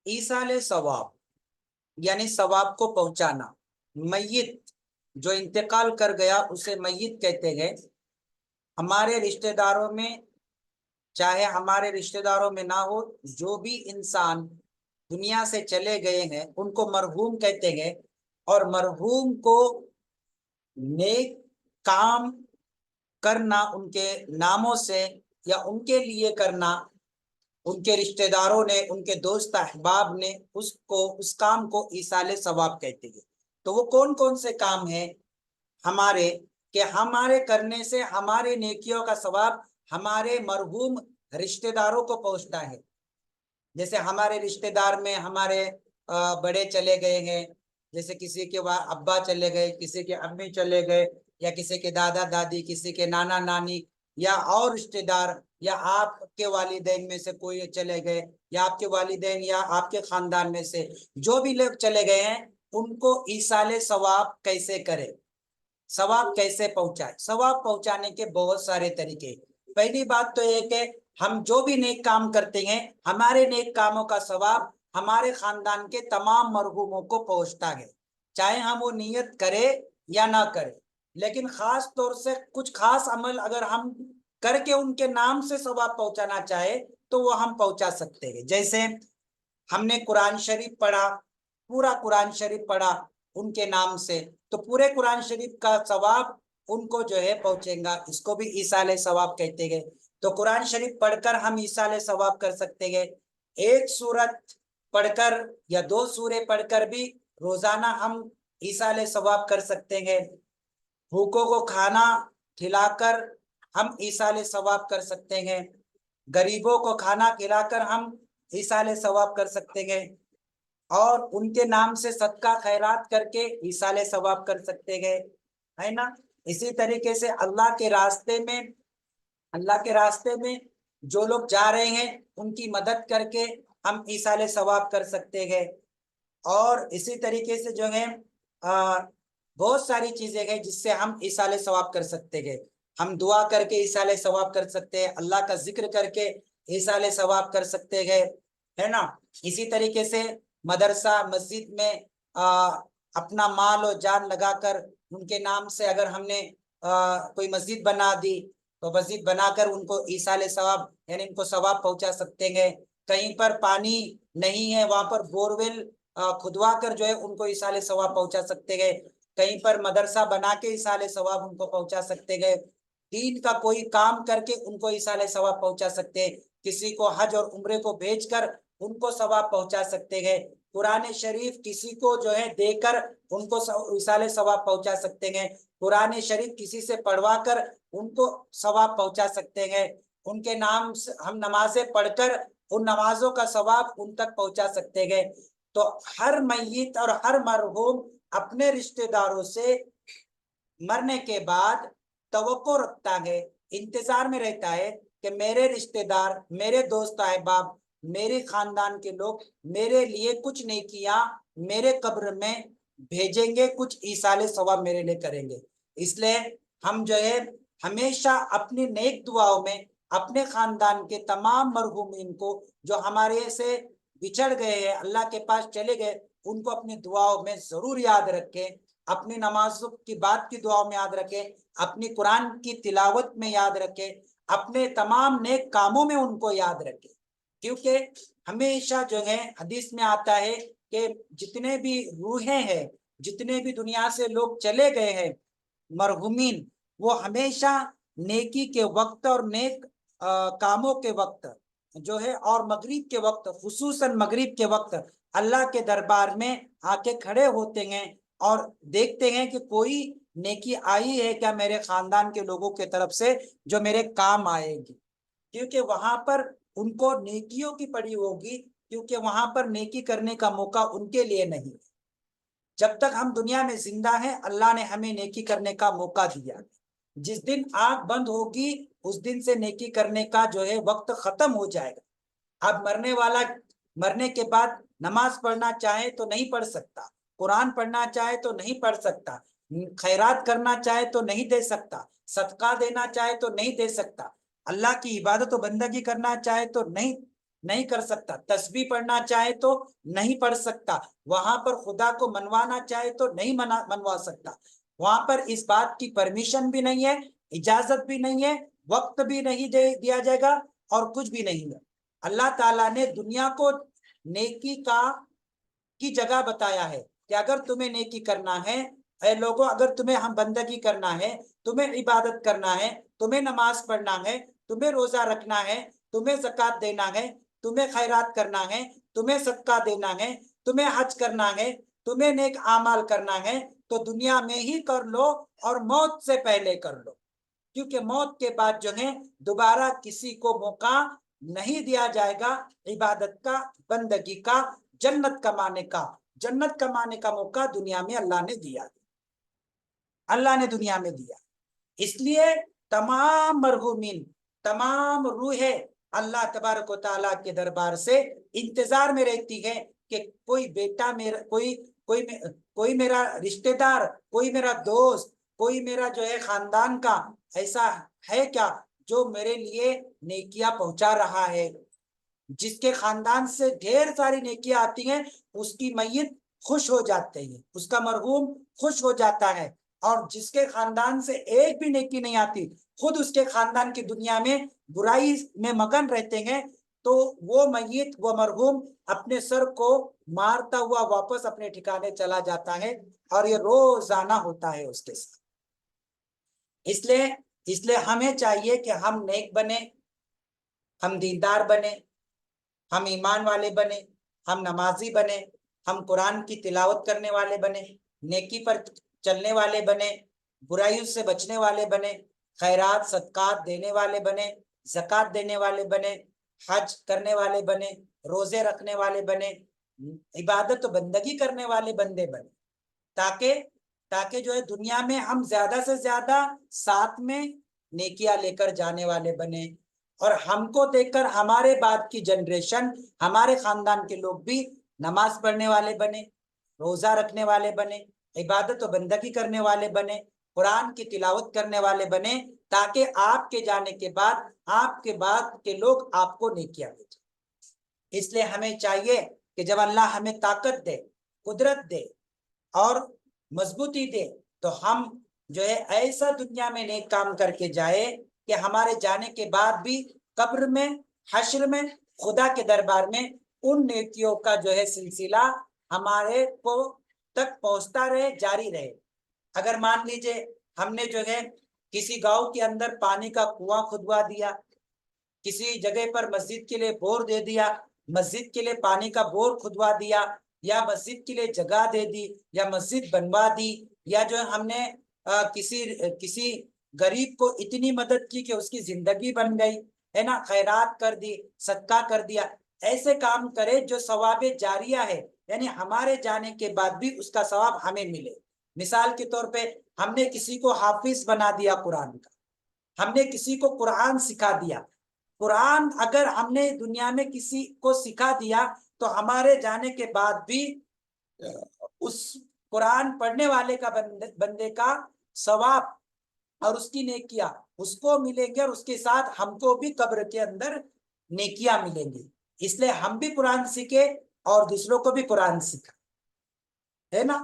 ایصال ثواب یعنی ثواب کو پہنچانا. میت جو انتقال کر گیا اسے میت کہتے ہیں. ہمارے رشتہ داروں میں چاہے ہمارے رشتہ داروں میں نہ ہو، جو بھی انسان دنیا سے چلے گئے ہیں ان کو مرحوم کہتے ہیں. اور مرحوم کو نیک کام کرنا ان کے ناموں سے یا ان کے لیے کرنا، ان کے رشتہ داروں نے، ان کے دوست احباب نے اس کام کو ایصال ثواب کہتے ہیں. تو وہ کون کون سے کام ہیں ہمارے، کہ ہمارے کرنے سے ہمارے نیکیوں کا ثواب ہمارے مرحوم رشتہ داروں کو پہنچتا ہے. جیسے ہمارے رشتہ دار میں ہمارے بڑے چلے گئے ہیں، جیسے کسی کے ابا چلے گئے، کسی کے امی چلے گئے، یا کسی کے دادا دادی، کسی کے نانا نانی، یا اور رشتہ دار، یا آپ کے والدین میں سے کوئی چلے گئے، یا آپ کے والدین یا آپ کے خاندان میں سے جو بھی لوگ چلے گئے ہیں، ان کو ایصال ثواب کیسے کرے، ثواب کیسے پہنچائے. ثواب پہنچانے کے بہت سارے طریقے. پہلی بات تو یہ کہ ہم جو بھی نیک کام کرتے ہیں، ہمارے نیک کاموں کا ثواب ہمارے خاندان کے تمام مرحوموں کو پہنچتا ہے، چاہے ہم وہ نیت کرے یا نہ کرے. لیکن خاص طور سے کچھ خاص عمل اگر ہم کر کے ان کے نام سے ثواب پہنچانا چاہے تو وہ ہم پہنچا سکتے ہیں. جیسے ہم نے قرآن شریف پڑھا، پورا قرآن شریف پڑھا ان کے نام سے، تو پورے قرآن شریف کا ثواب ان کو جو ہے پہنچے گا. اس کو بھی ایصال ثواب کہتے ہیں. تو قرآن شریف پڑھ کر ہم ایصال ثواب کر سکتے ہیں. ایک سورت پڑھ کر یا 2 سورے پڑھ کر بھی روزانہ ہم ایصال ثواب کر سکتے ہیں. بھوکوں کو کھانا کھلا کر ہم ایصال ثواب کر سکتے ہیں. غریبوں کو کھانا کھلا کر ہم ایصال ثواب کر سکتے ہیں. اور ان کے نام سے صدقہ خیرات کر کے ایصال ثواب کر سکتے ہیں، ہے نا. اسی طریقے سے اللہ کے راستے میں جو لوگ جا رہے ہیں ان کی مدد کر کے ہم ایصال ثواب کر سکتے ہیں. اور اسی طریقے سے جو ہے بہت ساری چیزیں ہیں جس سے ہم ایصال ثواب کر سکتے ہیں. ہم دعا کر کے ایصال ثواب کر سکتے ہیں، اللہ کا ذکر کر کے ایصال ثواب کر سکتے ہیں، ہے نا. اسی طریقے سے مدرسہ مسجد میں اپنا مال و جان لگا کر ان کے نام سے اگر ہم نے کوئی مسجد بنا دی تو مسجد بنا کر ان کو ایصال ثواب یعنی ان کو ثواب پہنچا سکتے ہیں. کہیں پر پانی نہیں ہے وہاں پر بورویل کھدوا کر جو ہے ان کو ایصال ثواب پہنچا سکتے ہیں. کہیں پر مدرسہ بنا کے ایصال ثواب ان کو پہنچا سکتے ہیں. دین کا کوئی کام کر کے ان کو ایصال ثواب پہنچا سکتے ہیں. کسی کو حج اور عمرے کو بھیج کر ان کو ثواب پہنچا سکتے ہیں. قرآن شریف کسی کو جو ہے دے کر ان کو ایصال ثواب پہنچا سکتے ہیں. قرآن شریف کسی سے پڑھوا کر ان کو ثواب پہنچا سکتے ہیں. ان کے نام سے ہم نمازیں پڑھ کر ان نمازوں کا ثواب ان تک پہنچا سکتے ہیں. تو ہر میت اور ہر مرحوم اپنے رشتہ داروں سے مرنے کے بعد توقع رکھتا ہے، انتظار میں رہتا ہے کہ میرے رشتہ دار، میرے دوست احباب، میرے خاندان کے لوگ میرے لیے کچھ نیکیاں میرے قبر میں بھیجیں گے، کچھ ایصال ثواب میرے لیے کریں گے. اس لیے ہم جو ہے ہمیشہ اپنی نیک دعاؤں میں اپنے خاندان کے تمام مرحومین کو جو ہمارے سے بچھڑ گئے ہیں، اللہ کے پاس چلے گئے، ان کو اپنی دعاؤں میں ضرور یاد رکھیں. اپنی نمازوں کی بات کی دعاؤں میں یاد رکھیں، اپنی قرآن کی تلاوت میں یاد رکھیں، اپنے تمام نیک کاموں میں ان کو یاد رکھیں. کیونکہ ہمیشہ جو ہے حدیث میں آتا ہے کہ جتنے بھی روحیں ہیں، جتنے بھی دنیا سے لوگ چلے گئے ہیں مرحومین، وہ ہمیشہ نیکی کے وقت اور نیک کاموں کے وقت جو ہے اور مغرب کے وقت، خصوصاً مغرب کے وقت اللہ کے دربار میں آ کے کھڑے ہوتے ہیں اور دیکھتے ہیں کہ کوئی نیکی آئی ہے کیا میرے خاندان کے لوگوں کی طرف سے جو میرے کام آئے گی. کیونکہ وہاں پر ان کو نیکیوں کی پڑی ہوگی، کیونکہ وہاں پر نیکی کرنے کا موقع ان کے لیے نہیں. جب تک ہم دنیا میں زندہ ہیں اللہ نے ہمیں نیکی کرنے کا موقع دیا. جس دن آنکھ بند ہوگی اس دن سے نیکی کرنے کا جو ہے وقت ختم ہو جائے گا. اب مرنے والا مرنے کے بعد نماز پڑھنا چاہے تو نہیں پڑھ سکتا، قرآن پڑھنا چاہے تو نہیں پڑھ سکتا، خیرات کرنا چاہے تو نہیں دے سکتا، صدقہ دینا چاہے تو نہیں دے سکتا، اللہ کی عبادت و بندگی کرنا چاہے تو نہیں نہیں کر سکتا، تسبیح پڑھنا چاہے تو نہیں پڑھ سکتا، وہاں پر خدا کو منوانا چاہے تو نہیں منوا سکتا، وہاں پر اس بات کی پرمیشن بھی نہیں ہے، اجازت بھی نہیں ہے، وقت بھی نہیں دیا جائے گا اور کچھ بھی نہیں ہے۔ اللہ تعالیٰ نے دنیا کو نیکی کی جگہ بتایا ہے کہ اگر تمہیں نیکی کرنا ہے، اے لوگوں، اگر تمہیں ہم بندگی کرنا ہے، تمہیں عبادت کرنا ہے، تمہیں نماز پڑھنا ہے، تمہیں روزہ رکھنا ہے، تمہیں زکوٰۃ دینا ہے، تمہیں خیرات کرنا ہے، تمہیں صدقہ دینا ہے، تمہیں حج کرنا ہے، تمہیں نیک اعمال کرنا ہے، تو دنیا میں ہی کر لو اور موت سے پہلے کر لو، کیونکہ موت کے بعد جو ہے دوبارہ کسی کو موقع نہیں دیا جائے گا عبادت کا، بندگی کا، جنت کمانے کا موقع دنیا میں اللہ نے دیا، اللہ نے دنیا میں دیا۔ اس لیے تمام مرحومین، تمام روحیں اللہ تبارک و تعالیٰ کے دربار سے انتظار میں رہتی ہے کہ کوئی بیٹا میرا، کوئی میرا رشتہ دار، کوئی میرا دوست، کوئی میرا جو ہے خاندان کا ایسا ہے کیا جو میرے لیے نیکیاں پہنچا رہا ہے؟ جس کے خاندان سے ڈھیر ساری نیکیاں آتی ہیں اس کی میت خوش ہو جاتے ہیں، اس کا مرحوم خوش ہو جاتا ہے، اور جس کے خاندان سے ایک بھی نیکی نہیں آتی، خود اس کے خاندان کی دنیا میں برائی میں مگن رہتے ہیں، تو وہ میت، وہ مرحوم اپنے سر کو مارتا ہوا واپس اپنے ٹھکانے چلا جاتا ہے، اور یہ روزانہ ہوتا ہے اس کے ساتھ۔ اس لیے ہمیں چاہیے کہ ہم نیک بنے، ہم دیندار بنے، ہم ایمان والے بنے، ہم نمازی بنے، ہم قرآن کی تلاوت کرنے والے بنے، نیکی پر چلنے والے بنے، برائیوں سے بچنے والے بنے، خیرات صدقات دینے والے بنے، زکوٰۃ دینے والے بنے، حج کرنے والے بنے، روزے رکھنے والے بنے، عبادت و بندگی کرنے والے بندے بنے، تاکہ جو ہے دنیا میں ہم زیادہ سے زیادہ ساتھ میں نیکیاں لے کر جانے والے بنے، اور ہم کو دیکھ کر ہمارے بعد کی جنریشن، ہمارے خاندان کے لوگ بھی نماز پڑھنے والے بنے، روزہ رکھنے والے بنے، عبادت و بندگی کرنے والے بنے، قرآن کی تلاوت کرنے والے بنے، تاکہ آپ کے جانے کے بعد آپ کے بعد کے لوگ آپ کو نیکیاں بھیجیں۔ اس لیے ہمیں چاہیے کہ جب اللہ ہمیں طاقت دے، قدرت دے اور مضبوطی دے، تو ہم جو ہے ایسا دنیا میں نیک کام کر کے جائے کہ ہمارے جانے کے بعد بھی قبر میں، حشر میں، خدا کے دربار میں ان نیکیوں کا جو ہے سلسلہ ہمارے کو تک پہنچتا رہے، جاری رہے۔ اگر مان لیجئے ہم نے جو ہے کسی گاؤں کے اندر پانی کا کنواں کھدوا دیا، کسی جگہ پر مسجد کے لیے بور دے دیا، مسجد کے لیے پانی کا بور کھدوا دیا، یا مسجد کے لیے جگہ دے دی، یا مسجد بنوا دی، یا جو ہم نے کسی غریب کو اتنی مدد کی کہ اس کی زندگی بن گئی ہے نا، خیرات کر دی، صدقہ کر دیا، ایسے کام کرے جو ثواب جاریہ ہے، یعنی ہمارے جانے کے بعد بھی اس کا ثواب ہمیں ملے۔ مثال کے طور پہ ہم نے کسی کو حافظ بنا دیا قرآن کا، ہم نے کسی کو قرآن سکھا دیا، قرآن اگر ہم نے دنیا میں کسی کو سکھا دیا تو ہمارے جانے کے بعد بھی اس قرآن پڑھنے والے کا بندے کا ثواب اور اس کی نیکیاں اس کو ملیں گے، اور اس کے ساتھ ہم کو بھی قبر کے اندر نیکیاں ملیں گی۔ اس لیے ہم بھی قرآن سیکھے اور دوسروں کو بھی قرآن سکھا، ہے نا،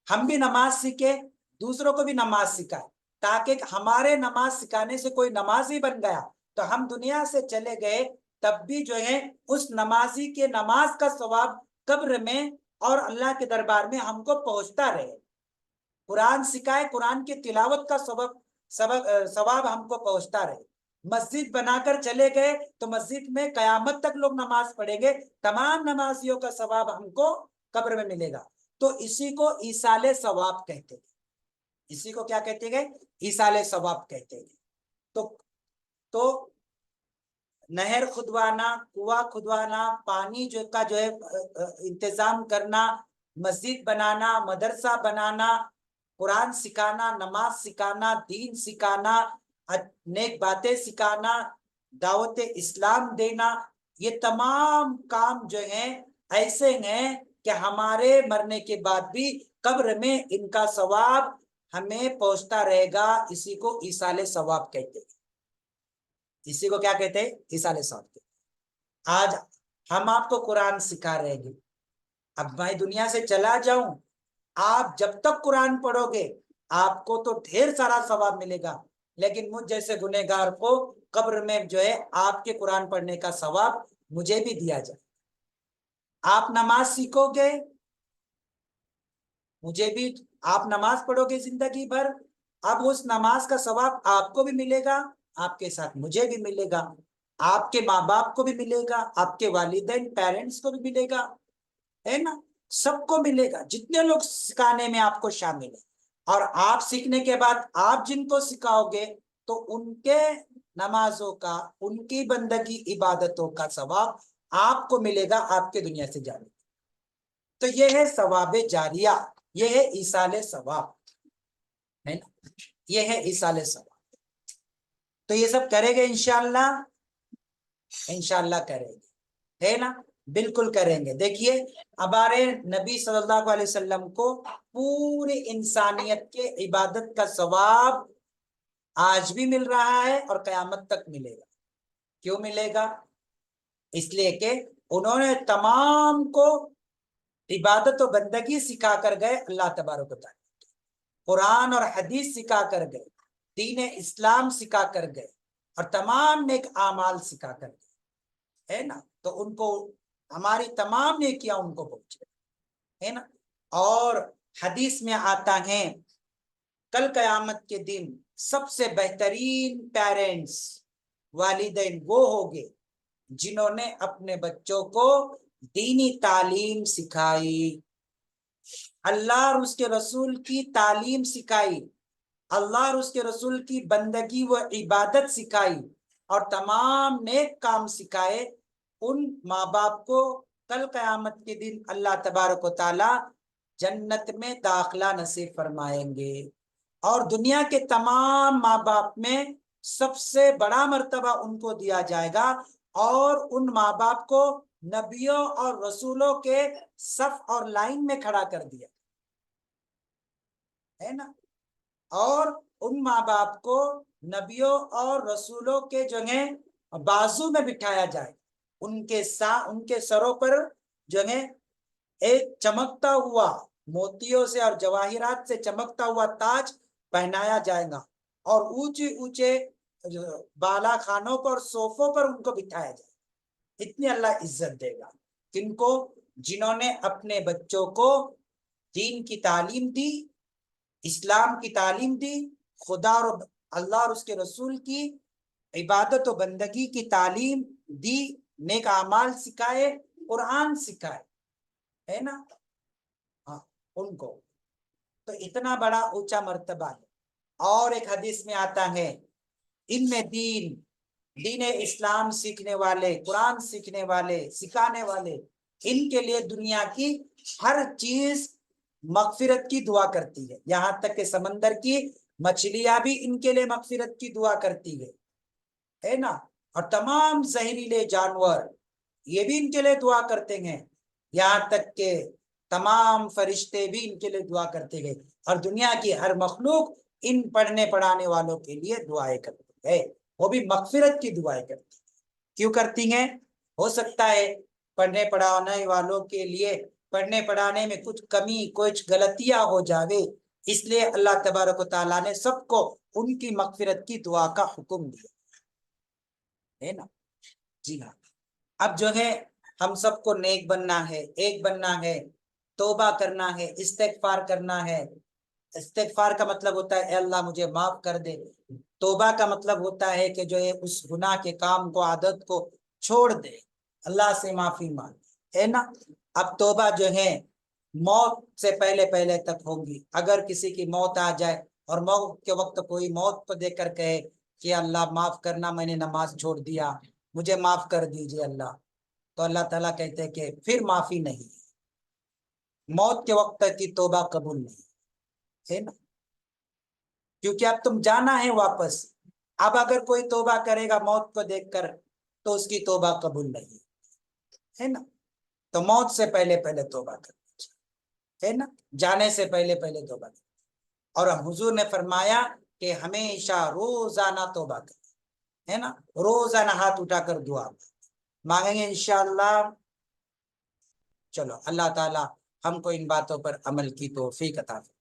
ہم بھی نماز سیکھے، دوسروں کو بھی نماز سکھائے، تاکہ ہمارے نماز سکھانے سے کوئی نمازی بن گیا تو ہم دنیا سے چلے گئے تب بھی جو ہے اس نمازی کے نماز کا ثواب قبر میں اور اللہ کے دربار میں ہم کو پہنچتا رہے۔ قرآن سکھائے، قرآن کی تلاوت کا ثواب ہم کو پہنچتا رہے۔ مسجد بنا کر چلے گئے تو مسجد میں قیامت تک لوگ نماز پڑھیں گے، تمام نمازیوں کا ثواب ہم کو قبر میں ملے گا۔ تو اسی کو ایصال ثواب کہتے ہیں، اسی کو کیا کہتے ہیں؟ ایصال ثواب کہتے ہیں۔ تو نہر کھدوانا، کنواں کھدوانا، پانی کا جو ہے انتظام کرنا، مسجد بنانا، مدرسہ بنانا، قرآن سکھانا، نماز سکھانا، دین سکھانا، نیک باتیں سکھانا، دعوت اسلام دینا، یہ تمام کام جو ہیں ایسے ہیں کہ ہمارے مرنے کے بعد بھی قبر میں ان کا ثواب ہمیں پہنچتا رہے گا۔ اسی کو ایصال ثواب کہتے ہیں، اسی کو کیا کہتے ہیں؟ ایصال ثواب کہتے ہیں۔ آج ہم آپ کو قرآن سکھا رہے ہیں. اب میں دنیا سے چلا جاؤں، آپ جب تک قرآن پڑھو گے آپ کو تو ڈھیر سارا ثواب ملے گا، لیکن مجھ جیسے گنہگار کو قبر میں جو ہے آپ کے قرآن پڑھنے کا ثواب مجھے بھی دیا جائے. آپ نماز سیکھو گے، مجھے بھی، آپ نماز پڑھو گے زندگی بھر، اب اس نماز کا ثواب آپ کو بھی ملے گا، آپ کے ساتھ مجھے بھی ملے گا، آپ کے ماں باپ کو بھی ملے گا، آپ کے والدین پیرنٹس کو بھی ملے گا، ہے نا، سب کو ملے گا، جتنے لوگ سکھانے میں آپ کو شامل ہے. اور آپ سیکھنے کے بعد آپ جن کو سکھاؤ گے تو ان کے نمازوں کا، ان کی بندگی عبادتوں کا ثواب آپ کو ملے گا آپ کے دنیا سے جانے. تو یہ ہے ثواب جاریہ، یہ ہے ایصال ثواب، ہے نا، یہ ہے ایصال ثواب. تو یہ سب کرے گے انشاءاللہ، انشاءاللہ کریں گے، ہے نا، بالکل کریں گے. دیکھیے ہمارے نبی صلی اللہ علیہ وسلم کو پوری انسانیت کے عبادت کا ثواب آج بھی مل رہا ہے اور قیامت تک ملے گا. کیوں ملے گا؟ اس لیے کہ انہوں نے تمام کو عبادت و بندگی سکھا کر گئے اللہ تبارک و تعالیٰ، قرآن اور حدیث سکھا کر گئے، دین اسلام سکھا کر گئے، اور تمام نیک اعمال سکھا کر گئے، ہے نا. تو ان کو ہماری تمام نیکیاں ان کو پہنچے، ہے نا. اور حدیث میں آتا ہے کل قیامت کے دن سب سے بہترین پیرنٹس، والدین وہ ہوگے جنہوں نے اپنے بچوں کو دینی تعلیم سکھائی، اللہ اور اس کے رسول کی تعلیم سکھائی، اللہ اور اس کے رسول کی بندگی و عبادت سکھائی، اور تمام نیک کام سکھائے. ان ماں باپ کو کل قیامت کے دن اللہ تبارک و تعالی جنت میں داخلہ نصیب فرمائیں گے. اور دنیا کے تمام ماں باپ میں سب سے بڑا مرتبہ ان کو دیا جائے گا، اور ان ماں باپ کو نبیوں اور رسولوں کے صف اور لائن میں کھڑا کر دیا، ہے نا. اور ان ماں باپ کو نبیوں اور رسولوں کے جو ہیں بازو میں بٹھایا جائے، ان کے سروں پر جو ہے ایک چمکتا ہوا موتیوں سے اور جواہرات سے چمکتا ہوا تاج پہنایا جائے گا، اور اونچے اونچے بالا خانوں پر، صوفوں پر ان کو بٹھایا جائے. اتنی اللہ عزت دے گا کن کو؟ جنہوں نے اپنے بچوں کو دین کی تعلیم دی، اسلام کی تعلیم دی، خدا اور اللہ اور اس کے رسول کی عبادت و بندگی کی تعلیم دی، نیک اعمال سکھائے، قرآن سکھائے، ہے نا. ہاں، ان کو تو اتنا بڑا اونچا مرتبہ ہے. اور ایک حدیث میں آتا ہے ان میں دین اسلام سیکھنے والے، قرآن سیکھنے والے، سکھانے والے، ان کے لیے دنیا کی ہر چیز مغفرت کی دعا کرتی ہے، یہاں تک کہ سمندر کی مچھلیاں بھی ان کے لیے مغفرت کی دعا کرتی ہے نا. اور تمام زہریلے جانور یہ بھی ان کے لیے دعا کرتے ہیں، یہاں تک کہ تمام فرشتے بھی ان کے لیے دعا کرتے ہیں، اور دنیا کی ہر مخلوق ان پڑھنے پڑھانے والوں کے لیے دعائیں کرتی ہے، وہ بھی مغفرت کی دعائیں کرتی ہیں. کیوں کرتی ہیں؟ ہو سکتا ہے پڑھنے پڑھانے والوں کے لیے پڑھنے پڑھانے میں کچھ کمی، کچھ غلطیاں ہو جاوے، اس لیے اللہ تبارک و تعالیٰ نے سب کو ان کی مغفرت کی دعا کا حکم دیا، ہے نا. جی ہاں. اب جو ہے ہم سب کو نیک بننا ہے، ایک بننا ہے، توبہ کرنا ہے، استغفار کرنا ہے. استغفار کا مطلب ہوتا ہے اے اللہ مجھے معاف کر دے. توبہ کا مطلب ہوتا ہے کہ جو ہے اس گناہ کے کام کو، عادت کو چھوڑ دے، اللہ سے معافی مانگ، ہے نا. اب توبہ جو ہے موت سے پہلے پہلے تک ہوگی. اگر کسی کی موت آ جائے اور موت کے وقت کوئی موت کو دیکھ کر کہے کہ اللہ معاف کرنا، میں نے نماز چھوڑ دیا، مجھے معاف کر دیجئے اللہ، تو اللہ تعالیٰ کہتے ہیں کہ پھر معافی نہیں، موت کے وقت تک کی توبہ قبول نہیں، ہے نا. کیونکہ اب تم جانا ہے واپس. اب اگر کوئی توبہ کرے گا موت کو دیکھ کر تو اس کی توبہ قبول نہیں، ہے نا. تو موت سے پہلے پہلے توبہ کرنا چاہیے، ہے نا، جانے سے پہلے پہلے توبہ کرنا. اور حضور نے فرمایا کہ ہمیشہ روزانہ توبہ کریں، ہے نا، روزانہ ہاتھ اٹھا کر دعا. مانگیں گے انشاءاللہ۔ چلو اللہ تعالی ہم کو ان باتوں پر عمل کی توفیق عطا فرمائے۔